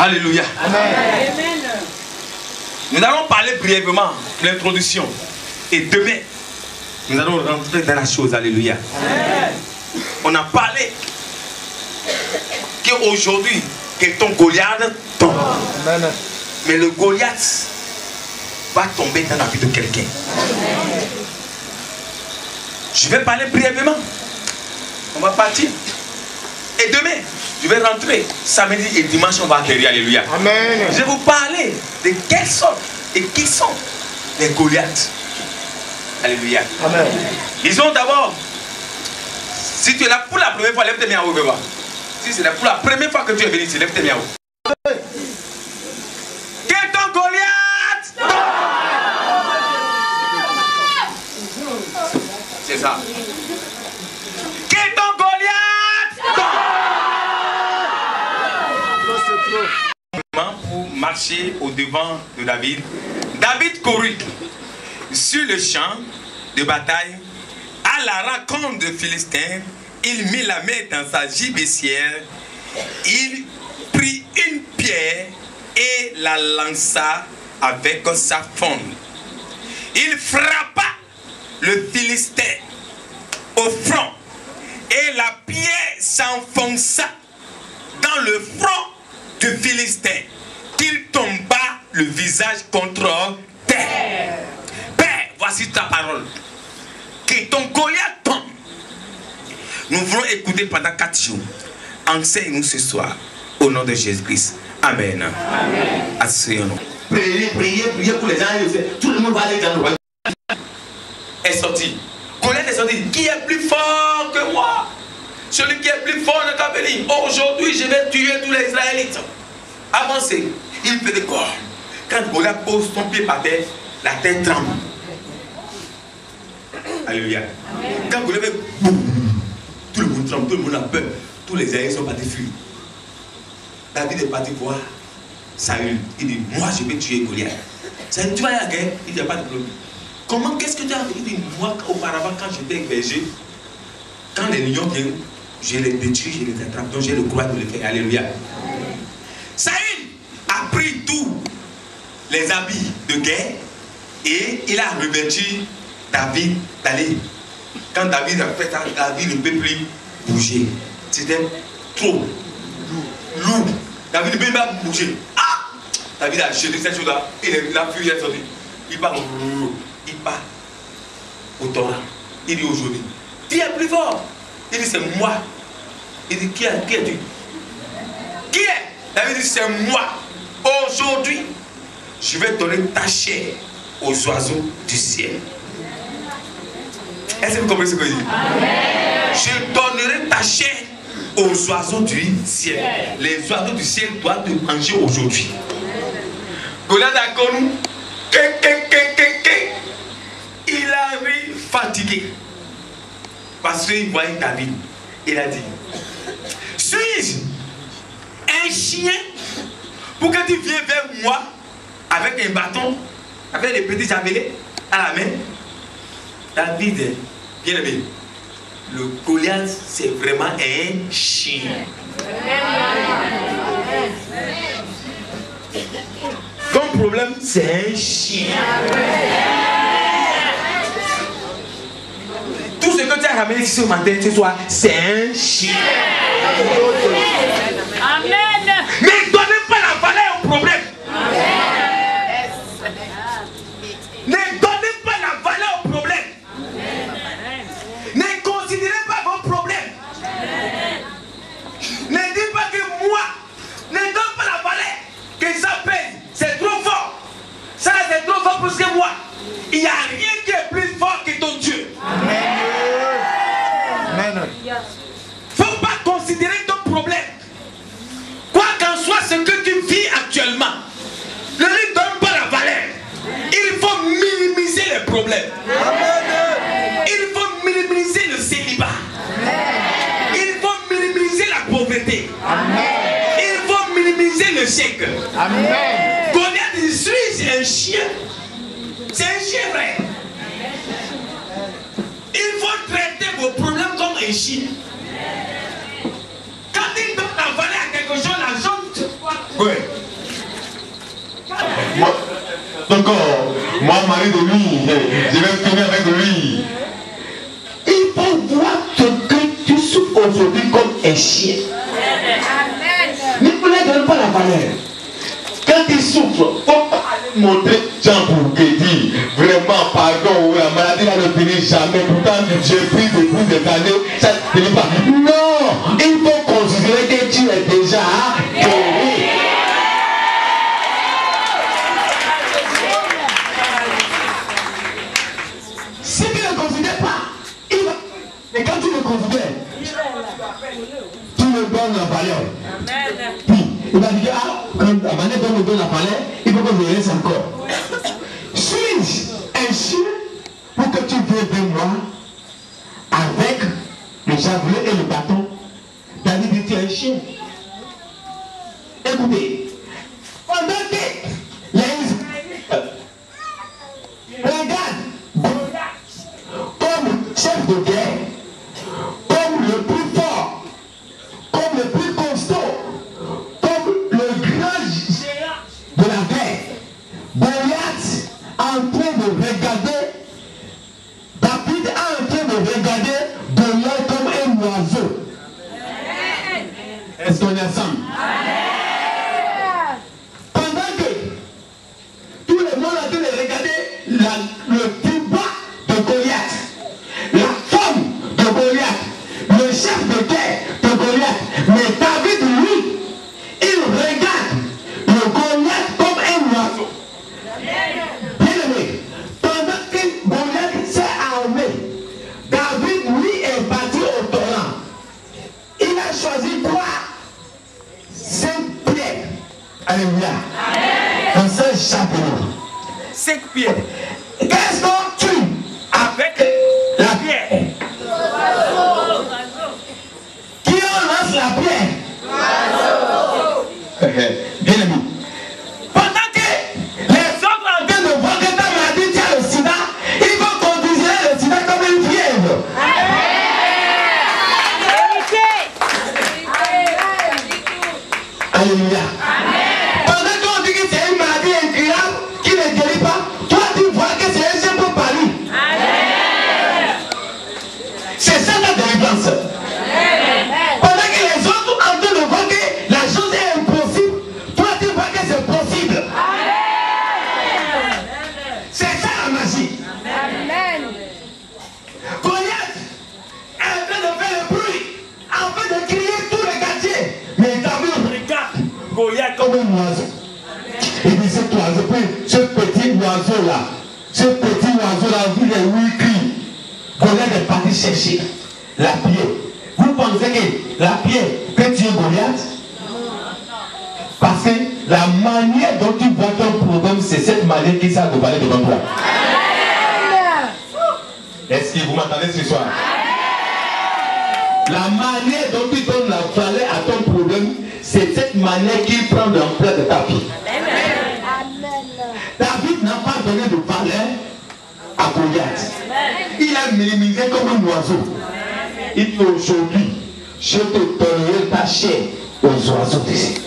Alléluia. Amen. Nous allons parler brièvement de l'introduction. Et demain, nous allons rentrer dans la chose. Alléluia. Amen. On a parlé qu'aujourd'hui, que ton Goliath tombe. Amen. Mais le Goliath va tomber dans la vie de quelqu'un. Je vais parler brièvement. On va partir. Et demain, je vais rentrer. Samedi et dimanche, on va atterrir. Alléluia. Amen. Je vais vous parler de quelles sortes et qui sont les Goliaths. Alléluia. Amen. Disons d'abord, si tu es là pour la première fois, lève tes mains en haut. Si c'est là pour la première fois que tu es venu ici, lève tes mains en haut. Quel est ton Goliath? C'est ça. Quel est ton Goliath? Pour marcher au devant de David, David courut sur le champ de bataille à la rencontre de Philistins. Il mit la main dans sa gibecière, il prit une pierre et la lança avec sa fronde. Il frappa le Philistin au front et la pierre s'enfonça dans le front du Philistin, qu'il tomba le visage contre terre. Père, voici ta parole. Que ton Goliath tombe. Nous voulons écouter pendant 4 jours. Enseigne-nous ce soir. Au nom de Jésus-Christ. Amen. Amen. Asseyons-nous. Priez pour les gens. Tout le monde va aller dans le royaume. Est sorti. Goliath est sorti. Qui est plus fort que moi? Celui qui est plus fort n'a qu'à venir. Aujourd'hui, je vais tuer tous les Israélites. Avancez. Il fait des corps. Quand Goliath pose son pied par terre, la terre tremble. Alléluia. Quand Goliath fait boum, tout le monde tremble, tout le monde a peur. Tous les Israélites sont partis fuir. David est parti voir Saül. Il dit, moi je vais tuer Goliath. Saül, tu vas à la guerre? Il dit, il n'y a pas de problème. Comment, qu'est-ce que tu as fait? Il dit, moi auparavant quand j'étais berger, quand les lions viennent, je les détruis, je les attrape. Donc j'ai le courage de les faire. Alléluia. Saül a pris tous les habits de guerre et il a revêtu David d'aller. Quand David a fait ça, David ne peut plus bouger. C'était trop lourd. David ne peut pas bouger. Ah! David a jeté cette chose-là et la furie est sortie. Il part au torrent. Il dit aujourd'hui, qui est plus fort? Il dit, c'est moi. Il dit, qui es-tu? Qui est? David dit, c'est moi. Aujourd'hui, je vais donner ta chair aux oiseaux du ciel. Est-ce que vous comprenez ce que je dis? Je donnerai ta chair aux oiseaux du ciel. Les oiseaux du ciel doivent te manger aujourd'hui. Goliath a connu. Il arrive fatigué. Parce qu'il voyait David. Il a dit, suis-je un chien pour que tu viennes vers moi avec un bâton, avec des petits javelets à la main? David, bien aimé, le Goliath c'est vraiment un chien. Ton problème c'est un chien. Tout ce que tu as ramené ici ce matin, ce soir, c'est un chien. Amen. Ne donnez pas la valeur au problème. Ne donnez pas la valeur au problème. Ne considérez pas vos problèmes. Ne dites pas que moi, ne donne pas la valeur que ça pèse. C'est trop fort. Ça c'est trop fort plus que moi. Il n'y a rien qui est plus fort que ton Dieu. Amen. Faut pas considérer ton problème. Quoi qu'en soit ce que tu vis actuellement, ne lui donne pas la valeur. Il faut minimiser les problèmes. Il faut minimiser le célibat. Il faut minimiser la pauvreté. Il faut minimiser le chèque. Goliath dit, suis-je un chien? C'est un chien vrai. Il faut traiter vos problèmes comme un chien. Quand il donne la valeur à quelque chose, la chose Oui. Donc, moi, mari de lui, je vais finir avec lui. Il faut voir ce que tu souffres aujourd'hui comme un chien. Ne vous donne pas la valeur. Quand il souffre, il faut montrer Jean pour que dire vraiment pardon, la maladie va ne finir jamais. Pourtant, j'ai pris depuis des années, ça ne finit pas. Non, il faut considérer que tu es déjà guéri. Si tu ne considères pas, il va. Mais quand tu le considères, tu me donnes la valeur. Puis, il va dire, ah, quand la manière dont on me donne la valeur, il faut que je laisse encore. Suis-je un chien pour que tu viennes de moi avec le javelot et le bâton? David dit, tu es un chien. Écoutez, pendant que les Israélites regardent comme chef de guerre, comme le plus fort, comme le plus constant, comme le grand géant de la guerre, Goliath en train de regarder, David en train de regarder Goliath comme un oiseau. Est-ce qu'on est ensemble? Pendant que tout le monde a dû regarder le plus bas de Goliath, la femme de Goliath, le chef de guerre de Goliath, mais David, lui, il regarde le Goliath comme un oiseau. Bien aimé, pendant que Goliath s'est armé, David, lui, est parti au torrent. Il a choisi quoi? 5 pierres. Alléluia. Dans ce chapeau. 5 pierres. Qu'est-ce qu'on tue avec la pierre? Qui en lance la pierre? Bien aimé. Pendant que les autres en train de voir que ta maladie, tu as le sida, ils vont considérer le sida comme une fièvre. Alléluia. Pendant qu'on dit que c'est une maladie incurable qui ne guérit pas, toi tu vois que c'est un simple pari. C'est ça la délivrance. Pendant que les autres en train de voir que la chose est impossible, toi tu vois que c'est possible. C'est ça la magie. Goliath est en train de faire le bruit, en train de crier tout le quartier. Mais David regarde Goliath comme un oiseau. Il dit cet oiseau, ce petit oiseau-là, il est oui crie. Goliath est parti chercher la pierre. Vous pensez que la pierre peut tuer Goliath? Parce que la manière dont tu vois ton problème, c'est cette manière qui s'est de parler devant toi. Est-ce que vous m'entendez ce soir? La manière dont tu donnes la valeur à ton problème, c'est cette manière qu'il prend l'ampleur de ta vie. David n'a pas donné de valeur à Goliath. Il a minimisé comme un oiseau. Il dit aujourd'hui, je te donnerai ta chair aux oiseaux d'ici.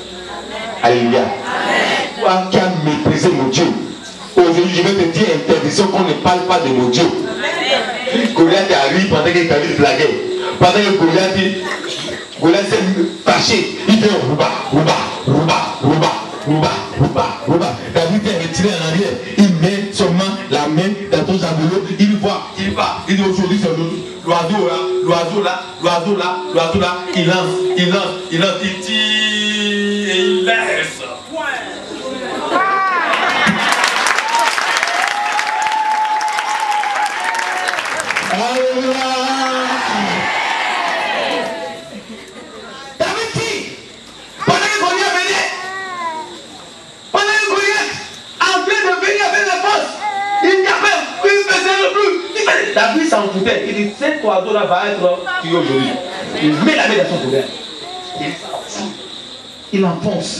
Alléluia. Toi qui as méprisé mon Dieu, aujourd'hui je vais te dire interdiction qu'on ne parle pas de mon Dieu. Goliath arrive pendant que David blaguait. Pendant que Goliath s'est fâché, il fait rouba. David est retiré en arrière. Il met seulement la main dans ton javelot. Il va. Il dit aujourd'hui c'est l'oiseau là. Il lance, il tire et il laisse. David dit, pendant que Goliath venait, en train de venir avec les forces, il faisait le bruit. David s'en foutait. Il dit, cet oiseau-là va être tué aujourd'hui. Il met la main dans son colère. Il enfonce.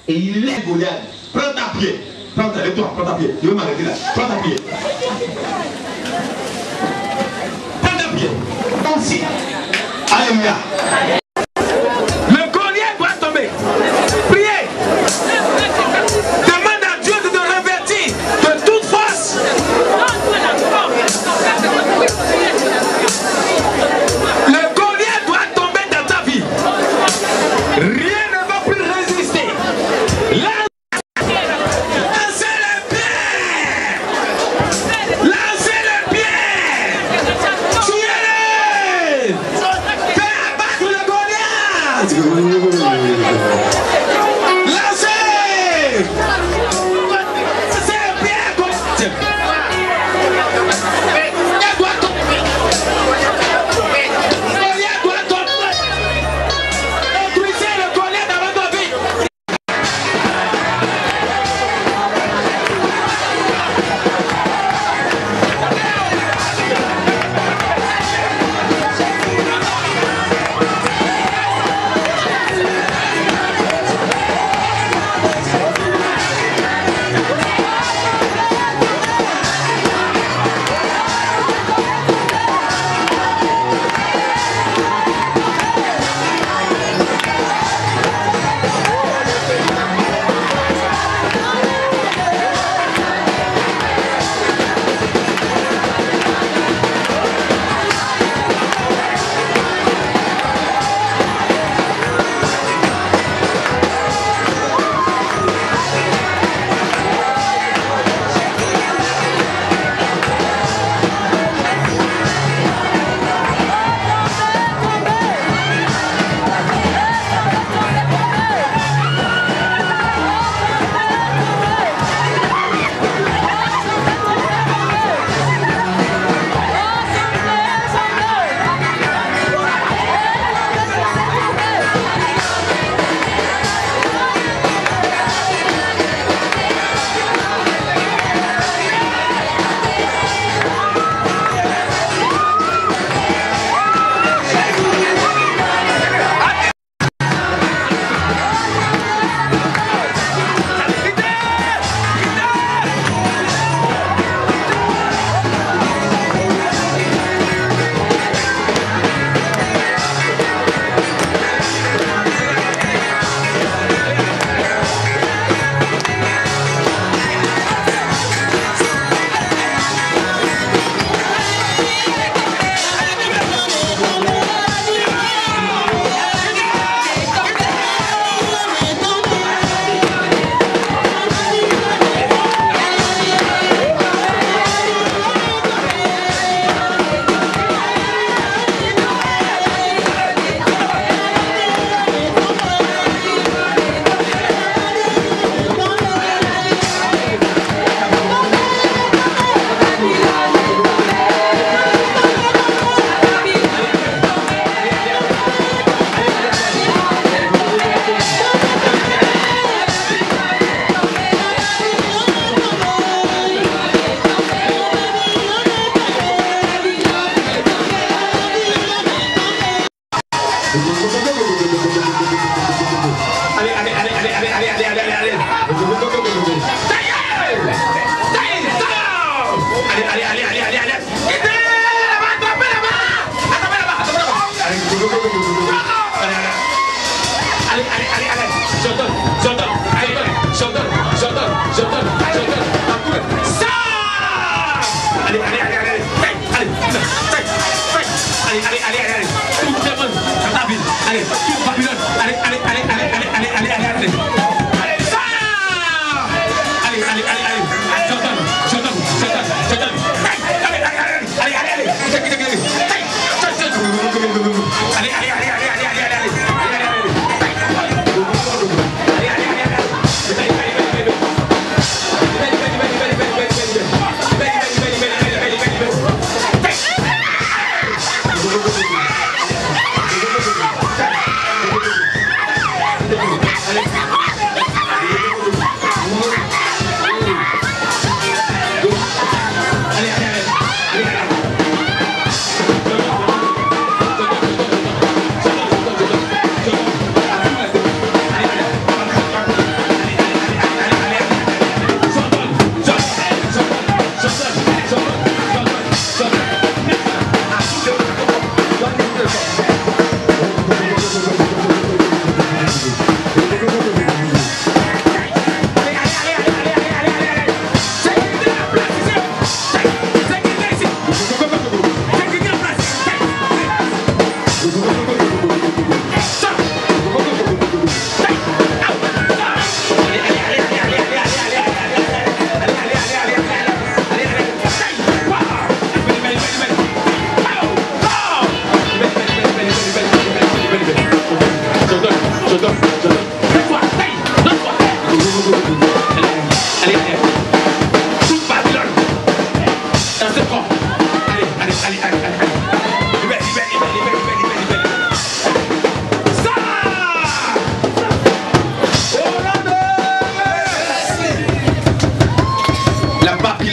Et il laisse Goliath. Prends ta pied. Prends ta pied. Je vais m'arrêter là. Prends ta pied. Ainsi. Alléluia. Le Goliath doit tomber. Priez.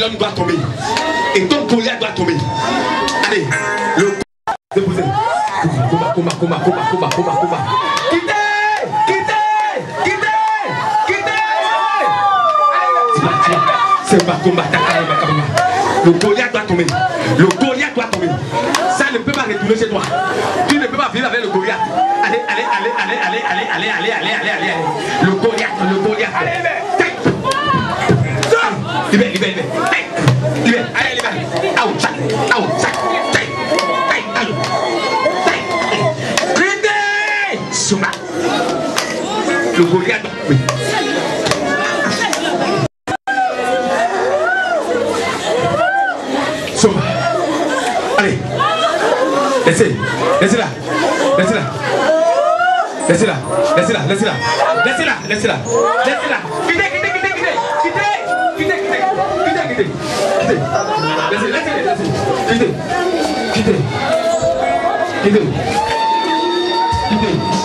Babylone doit tomber. Et ton Goliath doit tomber. Allez, le déposez. Combat. Quittez. C'est pas combat. Le Goliath doit tomber. Ça ne peut pas retourner chez toi. Tu ne peux pas vivre avec le Goliath. Allez. Le Goliath. Libère. Allez, libère. Souma. Le Goliath. Oui. Souma. Allez. Laissez-la. Quittez.